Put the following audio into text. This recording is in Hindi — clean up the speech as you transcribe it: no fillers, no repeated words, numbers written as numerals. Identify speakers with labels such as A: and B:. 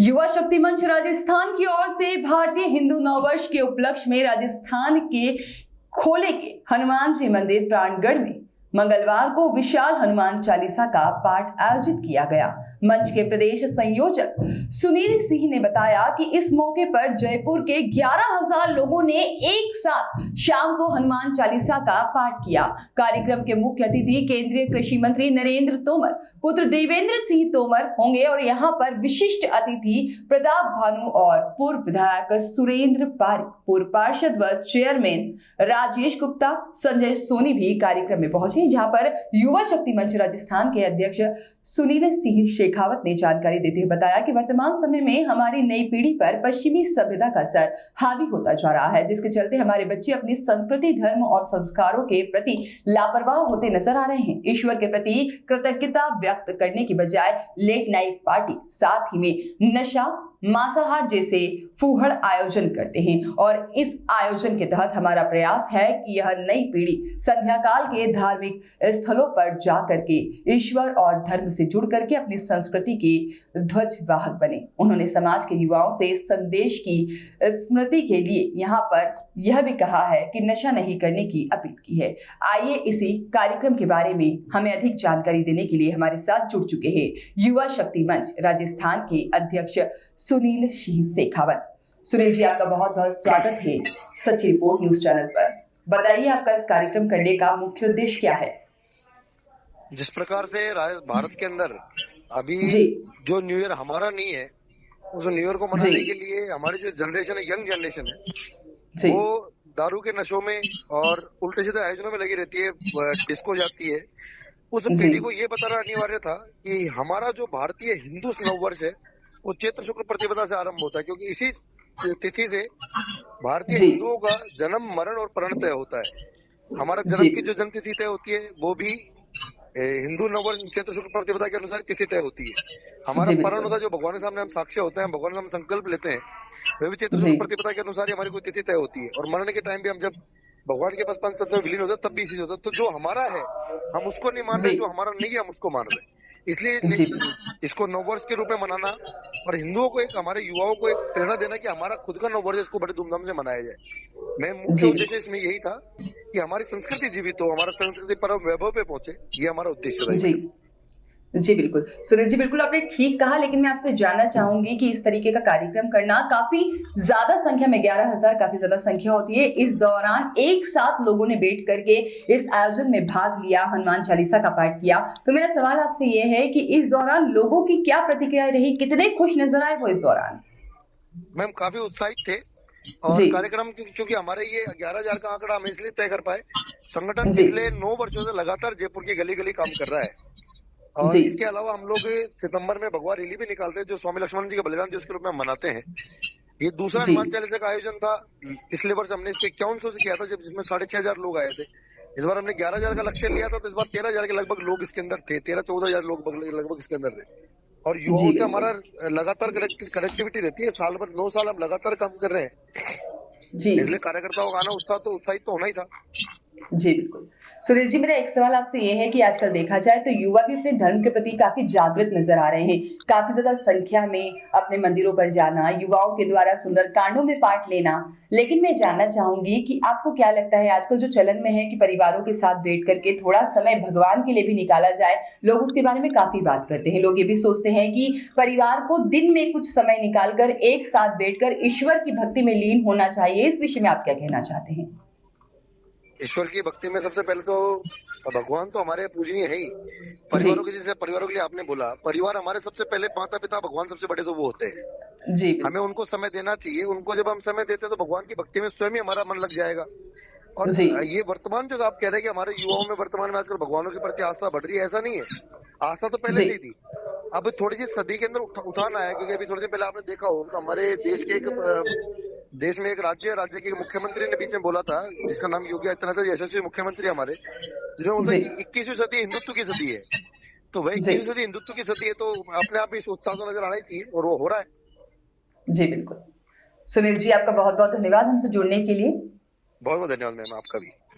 A: युवा शक्ति मंच राजस्थान की ओर से भारतीय हिंदू नववर्ष के उपलक्ष्य में राजस्थान के खोले के हनुमान जी मंदिर प्राणगढ़ में मंगलवार को विशाल हनुमान चालीसा का पाठ आयोजित किया गया। मंच के प्रदेश संयोजक सुनील सिंह ने बताया कि इस मौके पर जयपुर के 11,000 लोगों ने एक साथ शाम को हनुमान चालीसा का पाठ किया। कार्यक्रम के मुख्य अतिथि केंद्रीय कृषि मंत्री नरेंद्र तोमर पुत्र देवेंद्र सिंह तोमर होंगे और यहां पर विशिष्ट अतिथि प्रताप भानु और पूर्व विधायक सुरेंद्र पारिक, पूर्व पार्षद व चेयरमैन राजेश गुप्ता, संजय सोनी भी कार्यक्रम में पहुंचे, जहां पर युवा शक्ति मंच राजस्थान के अध्यक्ष सुनील सिंह शेखावत ने जानकारी देते हुए बताया कि वर्तमान समय में हमारी नई पीढ़ी पर पश्चिमी सभ्यता का असर हावी होता जा रहा है, जिसके चलते हमारे बच्चे अपनी संस्कृति, धर्म और संस्कारों के प्रति लापरवाह होते नजर आ रहे हैं। ईश्वर के प्रति कृतज्ञता व्यक्त करने की बजाय लेट नाइट पार्टी, साथ ही में नशा, मांसाहार जैसे फूहड़ आयोजन करते हैं और इस आयोजन के तहत हमारा प्रयास है कि यह नई पीढ़ी संध्या काल के धार्मिक स्थलों पर जाकर के ईश्वर और धर्म से जुड़ करके अपनी संस्कृति के ध्वजवाहक बने। उन्होंने समाज के युवाओं से इस संदेश की स्मृति के लिए यहाँ पर यह भी कहा है कि नशा नहीं करने की अपील की है। आइए इसी कार्यक्रम के बारे में हमें अधिक जानकारी देने के लिए हमारे साथ जुड़ चुके हैं युवा शक्ति मंच राजस्थान के अध्यक्ष सुनील सिंह शेखावत। सुनील जी, आपका बहुत बहुत स्वागत है सच्ची रिपोर्ट न्यूज चैनल पर। बताइए, आपका इस कार्यक्रम करने का मुख्य उद्देश्य क्या है?
B: जिस प्रकार से भारत के अंदर अभी जो न्यू ईयर हमारा नहीं है, उस न्यू ईयर को मनाने के लिए हमारी जो जनरेशन है, यंग जनरेशन है, वो दारू के नशों में और उल्टे सीधे आयोजनों में लगी रहती है, डिस्को जाती है। उस पीढ़ी को ये बताना अनिवार्य था कि हमारा जो भारतीय हिंदू नववर्ष है वो चैत्र शुक्ल प्रतिपदा से आरंभ होता है, क्योंकि इसी तिथि से भारतीय हिंदुओं का जन्म, मरण और प्रण तय होता है। हमारा जन्म की जो जन्म तिथि तय होती है वो भी हिंदू नववर्ष चैत्र शुक्ल प्रतिपदा के अनुसार तिथि तय होती है। हमारा प्रण होता है, जो भगवान के सामने हम साक्ष्य होते हैं, भगवान से हम संकल्प लेते हैं, वह भी चैत्र शुक्ल प्रतिपदा के अनुसार हमारी कोई तिथि तय होती है। और मरने के टाइम भी हम जब भगवान के पास पंच तत्व विलीन होता है तब भी इसी होता है। तो जो हमारा है हम उसको नहीं मान रहे, जो हमारा नहीं है हम उसको मान रहे। इसलिए इसको नववर्ष के रूप में मनाना और हिंदुओं को, एक हमारे युवाओं को एक प्रेरणा देना कि हमारा खुद का नववर्ष इसको बड़े धूमधाम से मनाया जाए। मैं मुख्य उद्देश्य इसमें यही था कि हमारी संस्कृति जीवित हो, हमारा संस्कृति परम वैभव पे पहुंचे, ये हमारा उद्देश्य था।
A: जी बिल्कुल सुनील जी, बिल्कुल आपने ठीक कहा, लेकिन मैं आपसे जानना चाहूंगी कि इस तरीके का कार्यक्रम करना काफी ज्यादा संख्या में, 11,000 काफी ज्यादा संख्या होती है। इस दौरान एक साथ लोगों ने बैठ करके इस आयोजन में भाग लिया, हनुमान चालीसा का पाठ किया। तो मेरा सवाल आपसे ये है कि इस दौरान लोगों की क्या प्रतिक्रिया रही, कितने खुश नजर आए वो इस दौरान?
B: मैम काफी उत्साहित थे और कार्यक्रम क्योंकि हमारे ये 11,000 का आंकड़ा हम इसलिए तय कर पाए, संगठन पिछले 9 वर्षों से लगातार जयपुर की गली गली काम कर रहा है। और इसके अलावा हम लोग सितंबर में भगवा रैली भी निकालते हैं, जो स्वामी लक्ष्मण जी के बलिदान दिवस के रूप में हम मनाते हैं। ये दूसरा हनुमान चालीसा का आयोजन था। पिछले वर्ष हमने इसके 5100 से किया था, जब जिसमें 6,500 लोग आए थे। इस बार हमने 11,000 का लक्ष्य लिया था, तो इस बार 13,000 के लगभग लोग इसके अंदर थे, 13-14,000 लोग लगभग इसके अंदर थे। और युवाओं से हमारा लगातार कनेक्टिविटी रहती है, साल भर 9 साल हम लगातार काम कर रहे हैं, इसलिए कार्यकर्ताओं का आना उत्साहित तो होना ही था।
A: जी बिल्कुल। सुनील जी, मेरा एक सवाल आपसे ये है कि आजकल देखा जाए तो युवा भी अपने धर्म के प्रति काफी जागृत नजर आ रहे हैं। काफी ज्यादा संख्या में अपने मंदिरों पर जाना, युवाओं के द्वारा सुंदर कांडों में पार्ट लेना। लेकिन मैं जानना चाहूंगी कि आपको क्या लगता है, आजकल जो चलन में है कि परिवारों के साथ बैठ करके थोड़ा समय भगवान के लिए भी निकाला जाए, लोग उसके बारे में काफी बात करते हैं। लोग ये भी सोचते हैं कि परिवार को दिन में कुछ समय निकालकर एक साथ बैठकर ईश्वर की भक्ति में लीन होना चाहिए। इस विषय में आप क्या कहना चाहते हैं?
B: ईश्वर की भक्ति में सबसे पहले तो भगवान तो हमारे पूजनीय है ही। परिवारों के, जैसे परिवारों के लिए आपने बोला, परिवार हमारे सबसे पहले माता पिता, भगवान सबसे बड़े तो वो होते हैं। जी, हमें उनको समय देना चाहिए। उनको जब हम समय देते हैं तो भगवान की भक्ति में स्वयं ही हमारा मन लग जाएगा। और ये वर्तमान जो आप कह रहे हैं कि हमारे युवाओं में वर्तमान में आजकल भगवानों के प्रति आस्था बढ़ रही है, ऐसा नहीं है। आस्था तो पहले से थी, अब थोड़ी सी सदी के अंदर उठान आया। क्योंकि अभी थोड़ी देर पहले आपने देखा हो तो हमारे देश में एक राज्य के मुख्यमंत्री ने बीच में बोला था, जिसका नाम योगी आदित्यनाथ, यशस्वी मुख्यमंत्री हमारे, जिन्होंने बोला कि 21वीं सदी हिंदुत्व की सदी है। तो वह 21वीं सदी हिंदुत्व की सदी है, तो अपने आप इस उत्साह को नजर आना ही चाहिए, और वो हो रहा है।
A: जी बिल्कुल। सुनील जी, आपका बहुत बहुत धन्यवाद हमसे जुड़ने के लिए।
B: बहुत बहुत धन्यवाद मैम, आपका भी।